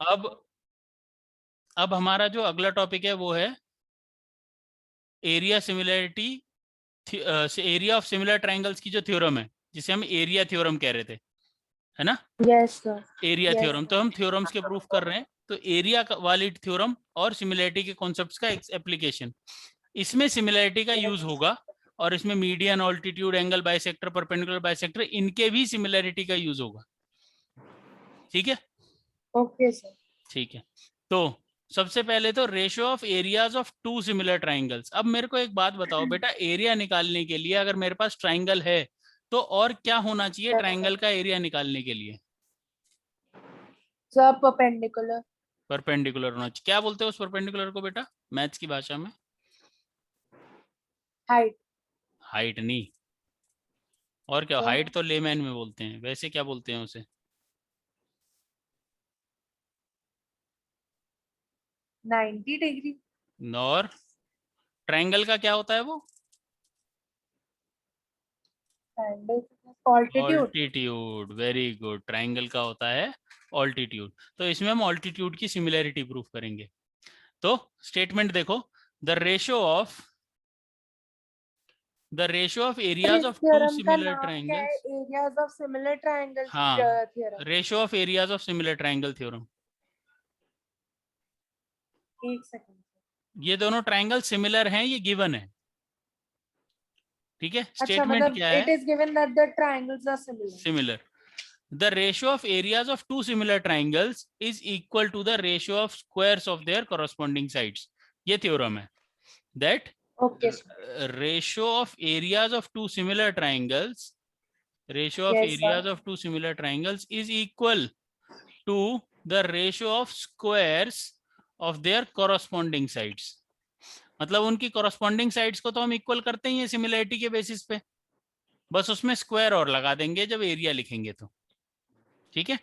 अब हमारा जो अगला टॉपिक है वो है area similarity, area of similar triangles की जो थ्योरम है, जिसे हम एरिया थ्योरम कह रहे थे, है ना? Yes sir. Area Yes, theorem, तो हम थ्योरम्स के प्रूफ कर रहे हैं। तो एरिया वाली थ्योरम और सिमिलरिटी के कॉन्सेप्ट्स का एप्लीकेशन, इसमें सिमिलरिटी का यूज होगा, और इसमें median, altitude, angle bisector, perpendicular bisector, इनके भी सिमिलरिटी का यूज होगा। ठीक है? Okay sir. ठीक है। तो सबसे पहले तो ratio of areas of two similar triangles. अब मेरे को एक बात बताओ बेटा, एरिया निकालने के लिए अगर मेरे पास ट्राइंगल है तो और क्या होना चाहिए ट्राइंगल का एरिया निकालने के लिए? Sir perpendicular. परपेंडिकुलर होना चाहिए। क्या बोलते हो उस परपेंडिकुलर को बेटा मैथ्स की भाषा में? हाइट। हाइट नहीं, और क्या? हाइट तो लेमैन में बोलते हैं, वैसे क्या बोलते हैं उसे? 90 डिग्री। और ट्राइंगल का क्या होता है वो? Altitude. Altitude. Very good, triangle का होता है ऑल्टीट्यूड। तो इसमें हम ऑल्टीट्यूड की सिमिलरिटी प्रूफ करेंगे। तो स्टेटमेंट देखो, the ratio of areas is of two theorem का सिमिलर नाम क्या है? Triangles. Areas of similar triangle हाँ, theorem. Ratio of areas of similar triangle theorem. एक सेकंड। ये दोनों ट्राइंगल सिमिलर हैं, ये गिवन है। ठीक है? अच्छा, स्टेटमेंट मतलब क्या इट है? Is given that the triangles are similar. Similar. The ratio of areas of two similar triangles is equal to the ratio of squares of their corresponding sides. ये theorem है that okay sir. ratio of areas of two similar triangles yes sir. is equal to the ratio of squares of their corresponding sides. मतलब उनकी corresponding sides को तो हम equal करते ही हैं similarity के basis पे, बस उसमें square और लगा देंगे जब area लिखेंगे तो। ठीक है?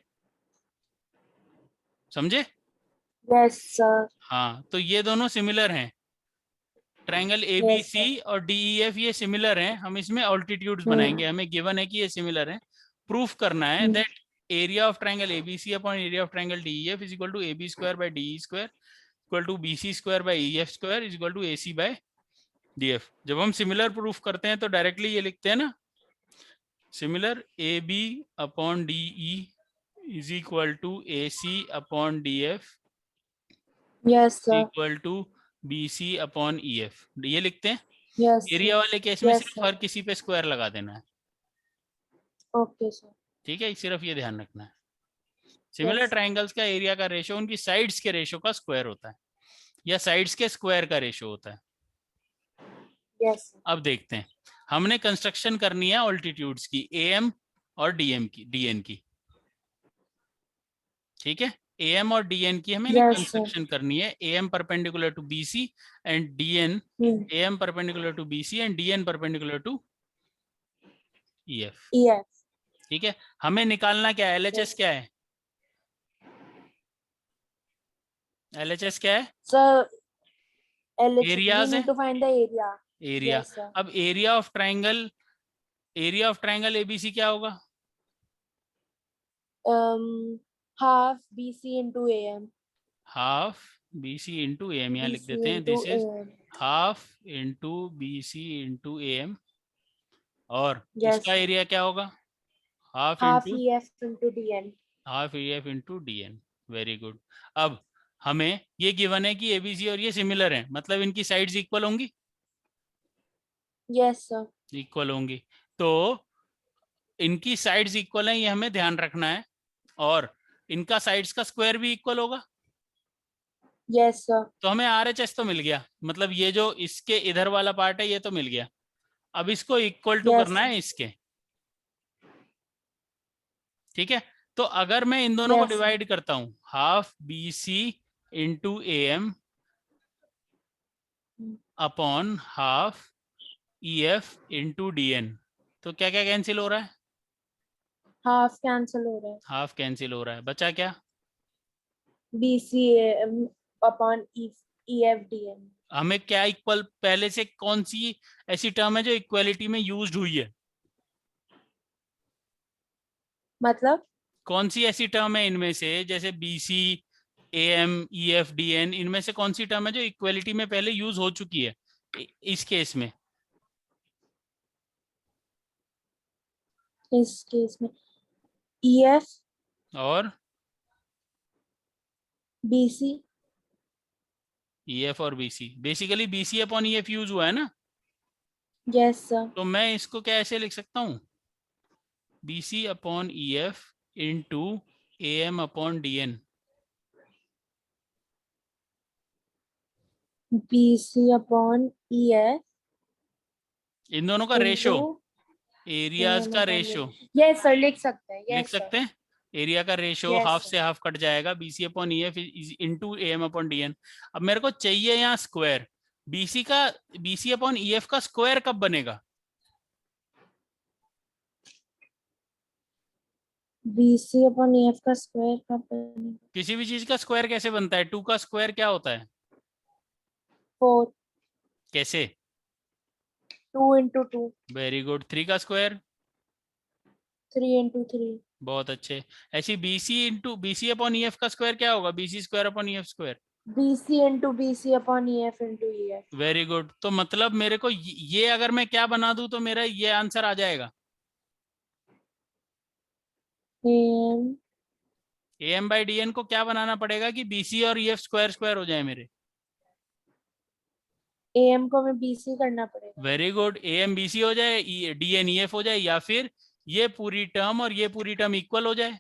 समझे? Yes sir. हाँ, तो ये दोनों सिमिलर हैं, triangle A B yes C sir. और डी ई एफ ये सिमिलर हैं। हम इसमें ऑल्टीट्यूड्स बनाएंगे, हमें गिवन है कि ये सिमिलर हैं। प्रूफ करना है that area of triangle A B C upon area of triangle D E F is equal to A B square by D E square equal to B C square by E F square is equal to A C by D F. जब हम similar proof करते हैं तो directly ये लिखते हैं ना, similar A B upon D E is equal to A C upon D F yes sir. Equal to B C upon E F, ये लिखते हैं। Yes area sir. वाले केस में यस सिर्फ सर। हर किसी पे स्क्वायर लगा देना है। Okay sir. ठीक है, सिर्फ ये ध्यान रखना है। Similar yes. ट्राइंगल्स का एरिया का रेशियो उनकी साइड्स के रेशियो का स्क्वायर होता है, या साइड्स के स्क्वायर का रेशियो होता है। यस। अब देखते हैं, हमने कंस्ट्रक्शन करनी है ऑल्टीट्यूड्स की, एएम और डीएम की, डीएन की। ठीक है, एएम और डीएन की हमें यस सर। कंस्ट्रक्शन करनी है। AM perpendicular to BC and DN, AM perpendicular to BC and DN perpendicular to EF. Yes. ठीक है, हमें निकालना क्या है? एलएचएस क्या है? एलएचएस क्या है? सर we एरियाज है, need to find the area. Area. Yes sir. अब एरिया ऑफ ट्राइंगल एबीसी क्या होगा? Half BC into AM. Half BC into M, यहाँ लिख BC देते हैं, into this is AM. Half into BC into M. और Yes इसका sir. Area क्या होगा? Half Half into EF into DN. Half F into D N. Very good. अब हमें ये गिवन है कि एबीसी और ये सिमिलर हैं, मतलब इनकी साइड्स इक्वल होंगी। Yes sir. इक्वल होंगी, तो इनकी साइड्स इक्वल हैं, ये हमें ध्यान रखना है। और इनका साइड्स का स्क्वायर भी इक्वल होगा। Yes sir. तो हमें RHS तो मिल गया, मतलब ये जो इसके इधर वाला पार्ट है ये तो मिल गया। अब इसको इक्वल टू Yes करना sir. है इसके। ठीक है, तो अगर मैं इन दोनों को Yes sir. डिवाइड करता हूं, half B C into A M upon half E F into D N, तो क्या क्या कैंसिल हो रहा है? Half cancel हो रहा है. हाफ कैंसिल हो रहा है, बचा क्या? BC AM upon EF DN. हमें क्या इक्वल, पहले से कौन सी ऐसी टर्म है जो इक्वलिटी में यूज्ड हुई है? मतलब कौन सी ऐसी टर्म है इनमें से, जैसे BC AMEFDN, इनमें से कौन सी टर्म है जो इक्वलिटी में पहले यूज हो चुकी है इस केस में? इस केस में EF और BC। EF और BC, basically BC upon EF use हुआ है ना, यस सर। तो मैं इसको क्या ऐसे लिख सकता हूँ, BC upon EF into AM अपॉन DN। BC अपॉन EF इन दोनों का रेशो, इंटू एरियाज का रेशो यस सर, लिख सकते हैं। लिख यस सर। सकते हैं। एरिया का रेशो यस हाफ सर। से हाफ कट जाएगा, BC upon EF into AM अपॉन DN। अब मेरे को चाहिए यहाँ स्क्वायर, BC अपॉन EF का स्क्वायर कब बनेगा? BC अपॉन EF का स्क्वायर कब बनेगा? किसी भी चीज का स्क्वायर कैसे बनता है? 2 का स्क्वायर क्या होता है? 4। कैसे? 2 into 2। Very good. 3 का स्क्वायर? 3 into 3। बहुत अच्छे। ऐसी BC अपॉन EF का स्क्वायर क्या होगा? BC square upon EF square. BC into BC upon EF into EF। Very good. तो मतलब मेरे को ये अगर मैं क्या बना दूं तो मेरा ये आंसर आ जाएगा। AM AM बाई DN को क्या बनाना पड़ेगा कि BC और EF स्क्वायर स्क्वायर हो जाए मेरे? AM को हमें BC करना पड़ेगा। Very good. AM BC हो जाए, DN EF हो जाए, या फिर ये पूरी टर्म और ये पूरी टर्म इक्वल हो जाए,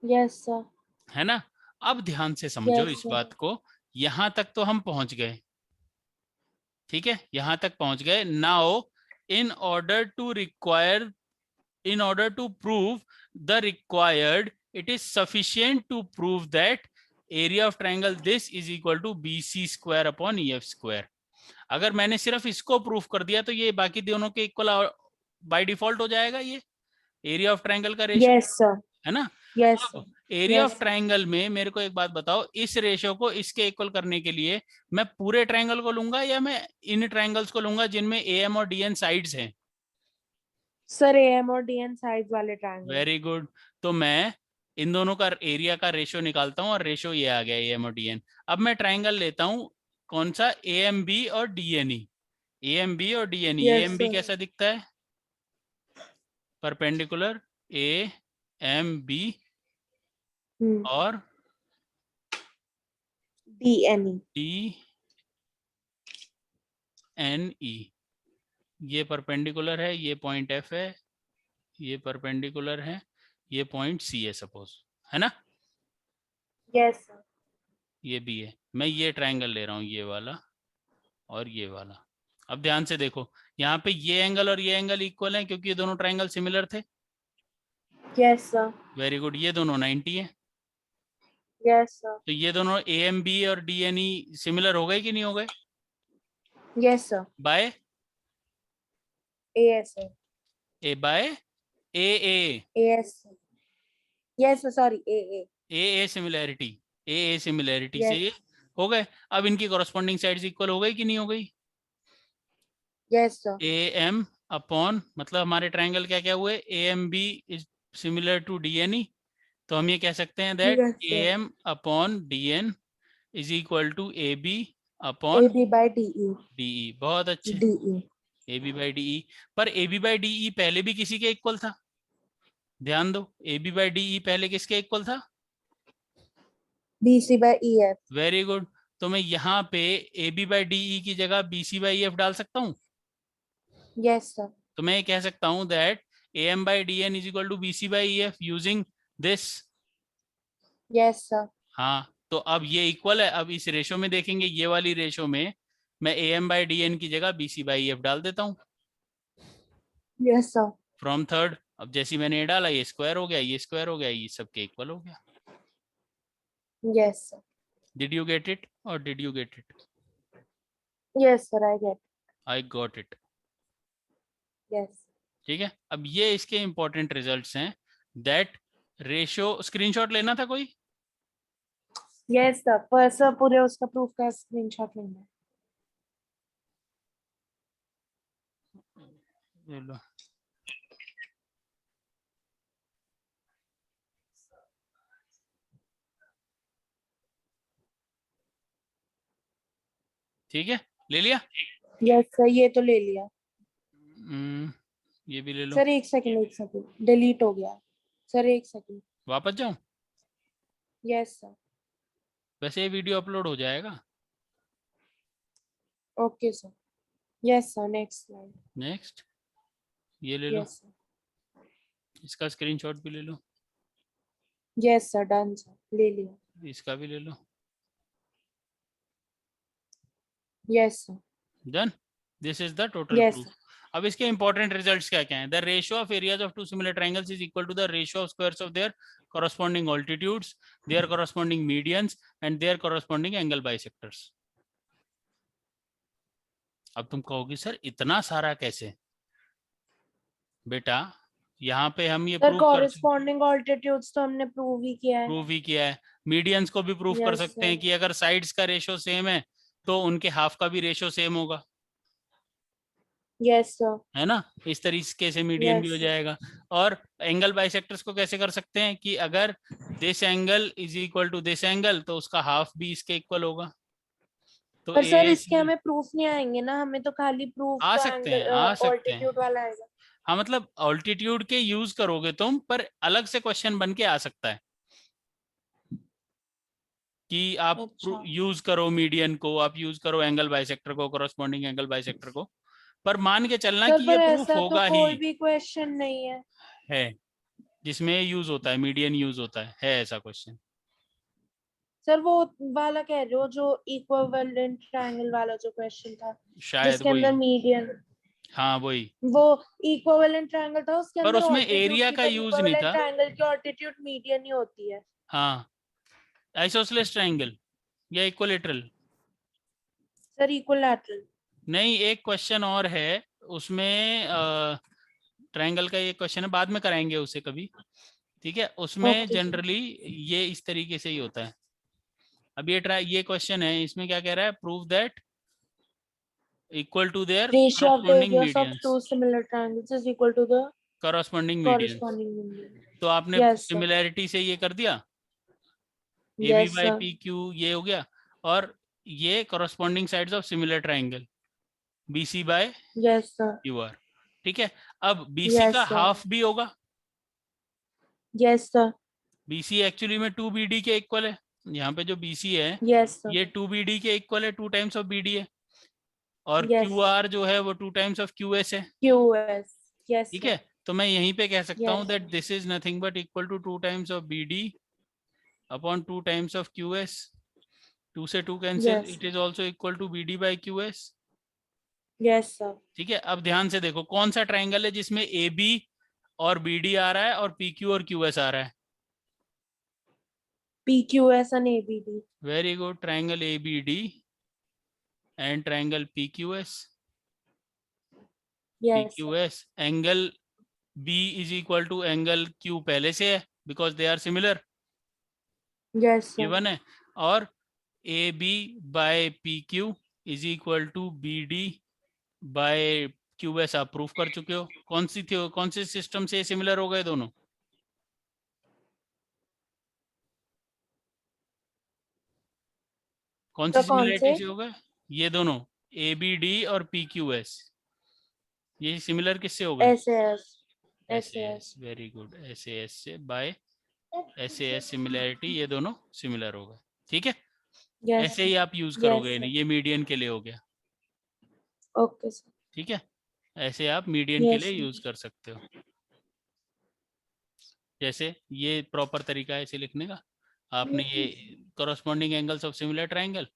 यस सर। है ना? अब ध्यान से समझो यस इस सर। बात को, यहां तक तो हम पहुंच गए, ठीक है, यहां तक पहुंच गए। Now in order to require in order to prove the required, it is sufficient to prove that area of triangle this is equal to BC square upon EF square। अगर मैंने सिर्फ इसको प्रूफ कर दिया तो ये बाकी दोनों के इक्वल बाय डिफॉल्ट हो जाएगा, ये एरिया ऑफ ट्रायंगल का रेशो, यस सर। है ना? यस अब sir. Area of yes. Triangle में मेरे को एक बात बताओ, इस रेशो को इसके इक्वल करने के लिए मैं पूरे ट्रायंगल को लूंगा या मैं इन ट्रायंगल्स को लूंगा जिनमें AM और DN साइड्स हैं? सर AM और DN साइड वाले ट्रायंगल। Very good. तो मैं इन दोनों का एरिया का रेशियो निकालता हूं और रेशियो ये आ गया AM और DN। अब मैं ट्रायंगल लेता हूं, कौन सा? AMB और DNE। AMB और DNE। Yes AMB sir. कैसा दिखता है? परपेंडिकुलर AMB और DNE। DNE। ये परपेंडिकुलर है, ये पॉइंट F है, ये परपेंडिकुलर है, ये पॉइंट C है सपोज, है ना? Yes sir. ये भी है। मैं ये ट्रायंगल ले रहा हूँ, ये वाला और ये वाला। अब ध्यान से देखो, यहाँ पे ये एंगल और ये एंगल इक्वल है क्योंकि ये दोनों ट्रायंगल सिमिलर थे। Yes sir. Very good. ये दोनों 90 है, यस सर। तो ये दोनों AMB और DNE सिमिलर हो गए कि नहीं हो गए? Yes sir. By AS sir. A by AA। AS। Yes sir, sorry AA। AA similarity, AA similarity से यस। ये हो गए। अब इनकी कॉरस्पॉन्डिंग साइड्स इक्वल हो गई कि नहीं हो गई? Yes sir. AM अपॉन, मतलब हमारे ट्रायंगल क्या क्या हुए? AMB is similar to DNE, तो हम ये कह सकते हैं दैट यस सर। AM अपॉन DN is equal to AB upon AB by DE। DE। बहुत अच्छे। DE। AB by DE। पर AB बाई DE पहले भी किसी के इक्वल था, ध्यान दो। AB बाई DE पहले किसके इक्वल था? BC by EF। Very good. तो मैं यहाँ पे AB बाई DE की जगह BC बाई EF डाल सकता हूँ। Yes sir. तो मैं ये कह सकता हूँ that AM by DN is equal to BC by EF using this. Yes sir. हाँ, तो अब ये इक्वल है। अब इस रेशो में देखेंगे, ये वाली रेशो में मैं AM बाई DN की जगह BC बाई EF डाल देता हूँ यस सर। From third. अब जैसी मैंने ये डाला, ये स्क्वायर हो गया, ये स्क्वायर हो गया, ये सबके इक्वल हो गया। Yes sir. Did you get it और did you get it? Yes sir, I get. I got it. Yes. ठीक है, अब ये इसके इंपॉर्टेंट रिजल्ट्स हैं दैट रेशो। स्क्रीनशॉट लेना था कोई? यस सर, पर सर पूरे उसका प्रूफ का स्क्रीनशॉट लेना है। ले लो। ठीक है, ले लिया। यस सर, ये तो ले लिया। ये भी ले लो। सर एक सेकंड डिलीट हो गया। सर एक सेकंड। वापस जाऊं? Yes sir. वैसे ये वीडियो अपलोड हो जाएगा। Okay sir. Yes sir, next slide. Next, ये ले लो, यस सर। इसका स्क्रीनशॉट भी ले लो, यस सर, डन सर, ले लिया। इसका भी ले लो। Yes sir. Done, this is the total yes proof. Sir. अब इसके इंपॉर्टेंट रिजल्ट्स क्या क्या हैं? The ratio of areas of two similar triangles is equal to the ratio of squares of their corresponding altitudes, their corresponding medians and their corresponding angle bisectors. अब तुम कहोगे sir इतना सारा कैसे? बेटा यहाँ पे हम ये सर प्रूव कॉरेस्पॉन्डिंग ऑल्टीट्यूड्स तो हमने प्रूव ही किया है। प्रूव ही किया है। मीडियंस को भी प्रूव कर Yes, सकते हैं sir. कि अगर साइड्स का रेशियो सेम है तो उनके हाफ का भी रेशियो सेम होगा, यस सर। है ना? इस तरीके से मीडियन भी हो Yes, sir. जाएगा। और एंगल बाइसेक्टर्स को कैसे कर सकते हैं कि अगर this angle is equal to this angle तो उसका हाफ भी इसके इक्वल होगा। तो पर सर इसके ASB हमें प्रूफ नहीं आएंगे ना, हमें तो खाली प्रूफ आ का सकते हैं, एंगल आ सकते हैं। ऑल्टीट्यूड वाला आएगा। हाँ मतलब ऑल्टीट्यूड के यूज करोगे तुम, पर अलग से क्वेश्चन बन के आ सकता है कि आप अच्छा। यूज करो मीडियन को, आप यूज करो एंगल बाइसेक्टर को, कोरस्पॉन्डिंग एंगल बाइसेक्टर को, पर मान के चलना सर कि ये पर प्रूफ ऐसा तो होगा कोई ही भी क्वेश्चन नहीं है जिसमें यूज होता है, मीडियन यूज होता है ऐसा क्वेश्चन। सर वो वाला कह रहे हो जो इक्विवेलेंट ट्रायंगल वाला जो क्वेश्चन था, शायद जिसके वही, अंदर मीडियन, हाँ वही, वो इक्विवेलेंट ट्रायंगल था, उसके पर अंदर उसमें ऑल्टीट्यूड एरिया थी, का पर यूज नहीं इक्विवेलेंट था। ट्रायंगल की ऑल्टीट्यूड मीडियन ही होती है। हाँ, आइसोसेलेस ट्रायंगल या इक्विलेटरल, सर इक्विलैटरल। नहीं एक क्वेश्चन और है उसमें, ट्रायंगल का ये क्वेश्चन है, बाद में कराएंगे उसे कभी, ठीक है? उसमें ओके सर। जनरली ये इस तरीके से ही होता है। अब ये क्वेश्चन है, इसमें क्या कह रहा है? Prove that equal to their Ratio of the corresponding areas of medians, two similar triangles is equal to the corresponding medians। corresponding median. तो आपने Yes, sir. सिमिलैरिटी से ये कर दिया, A B Yes, by sir. P Q ये हो गया, और ये corresponding sides of similar triangle B C by Yes, sir. Q R, ठीक है? अब BC Yes, का sir. हाफ भी होगा, Yes, sir. BC एक्चुअली में 2BD के इक्वल है। यहाँ पे जो BC है Yes, sir. ये 2BD के इक्वल है, 2 टाइम्स ऑफ BD है, और Yes. QR जो है वो 2 टाइम्स ऑफ QS है, QS. Yes, ठीक sir. है? तो मैं यहीं पे कह सकता हूँ Yes. That this is nothing but equal to 2 times of BD upon 2 times of QS। 2 से 2 cancel, Yes. It is also equal to BD by QS, Yes, sir. ठीक है? अब ध्यान से देखो कौन सा ट्राइंगल है जिसमें AB और BD आ रहा है और PQ और QS आ रहा है। PQS and ABD. Very good, triangle ABD and triangle PQS। Yes, sir. PQS angle B is equal to angle Q पहले से है because they are similar, Yes, sir. Given है, और AB by PQ is equal to BD by QS आप proof कर चुके हो। कौन सी सिस्टम से सिमिलर हो गए दोनों? कौन सी तो कौन सिमिलरिटी से? से हो गए? ये दोनों ABD और PQS, ये सिमिलर किससे हो गए? SAS. SAS, very good, SAS से बाय SAS सिमिलरिटी, ये दोनों सिमिलर हो गए, ठीक है? Yes. ऐसे ही आप यूज Yes, करोगे, sir. ये मीडियन के लिए हो गया, Okay, sir. ठीक है? ऐसे आप मीडियन के Yes, लिए sir. यूज कर सकते हो। जैसे ये प्रॉपर तरीका है इसे लिखने का, आपने ये corresponding angles of similar triangle,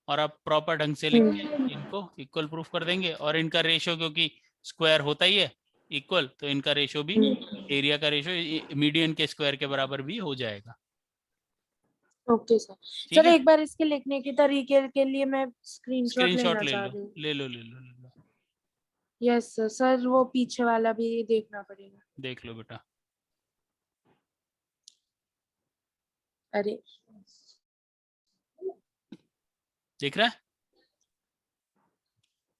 और आप प्रॉपर ढंग से लिख के इनको इक्वल प्रूफ कर देंगे, और इनका रेशियो क्योंकि स्क्वायर होता ही है इक्वल, तो इनका रेशियो भी, एरिया का रेशियो मीडियन के स्क्वायर के बराबर भी हो जाएगा। Okay sir. ठीक सर है, एक बार इसके लिखने के तरीके के लिए मैं स्क्रीनशॉट लेना स्क्रीनशॉट ले चाह लो, रही हूँ। ले लो, ले लो, ले लो, यस सर। सर वो पीछे वाला भी देखना पड़ेगा। देख लो बेटा। अरे दिख रहा है?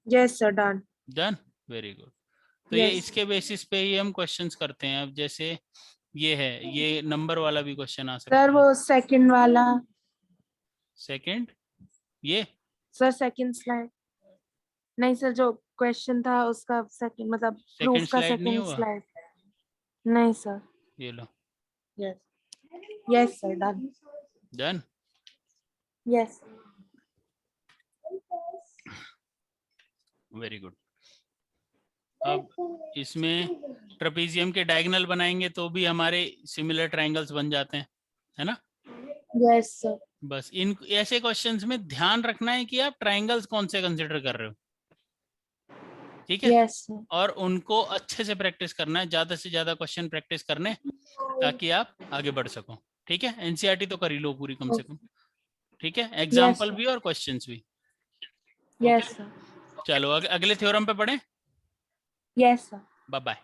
Yes sir, done. Done, very good. तो ये Yes. इसके बेसिस पे ही हम क्वेश्चंस करते हैं। अब जैसे ये है, ये नंबर वाला भी क्वेश्चन आ सकता सर है। वो सेकंड वाला, सेकंड, ये सर सेकंड स्लाइड नहीं सर, जो क्वेश्चन था उसका सेकंड मतलब प्रूफ सेकंड का स्लाइड नहीं सेकंड हुआ, स्लाइड नहीं सर। ये लो, yes yes sir, done. Done. Yes very good. अब इसमें ट्रेपेजियम के डायगोनल बनाएंगे तो भी हमारे सिमिलर ट्रायंगल्स बन जाते हैं, है ना। Yes sir. बस इन ऐसे क्वेश्चंस में ध्यान रखना है कि आप ट्रायंगल्स कौन से कंसिडर कर रहे हो, ठीक है। Yes sir. और उनको अच्छे से प्रैक्टिस करना है, ज्यादा से ज्यादा क्वेश्चन प्रैक्टिस करने, ताकि आप आगे बढ़ सको, ठीक है। एनसीईआरटी तो कर ही लो पूरी कम से कम, ठीक है, यस एग्जाम्पल सर। भी और क्वेश्चंस भी। Yes okay, sir. चलो अगले थ्योरम पे पढ़ें। Yes sir. Bye bye.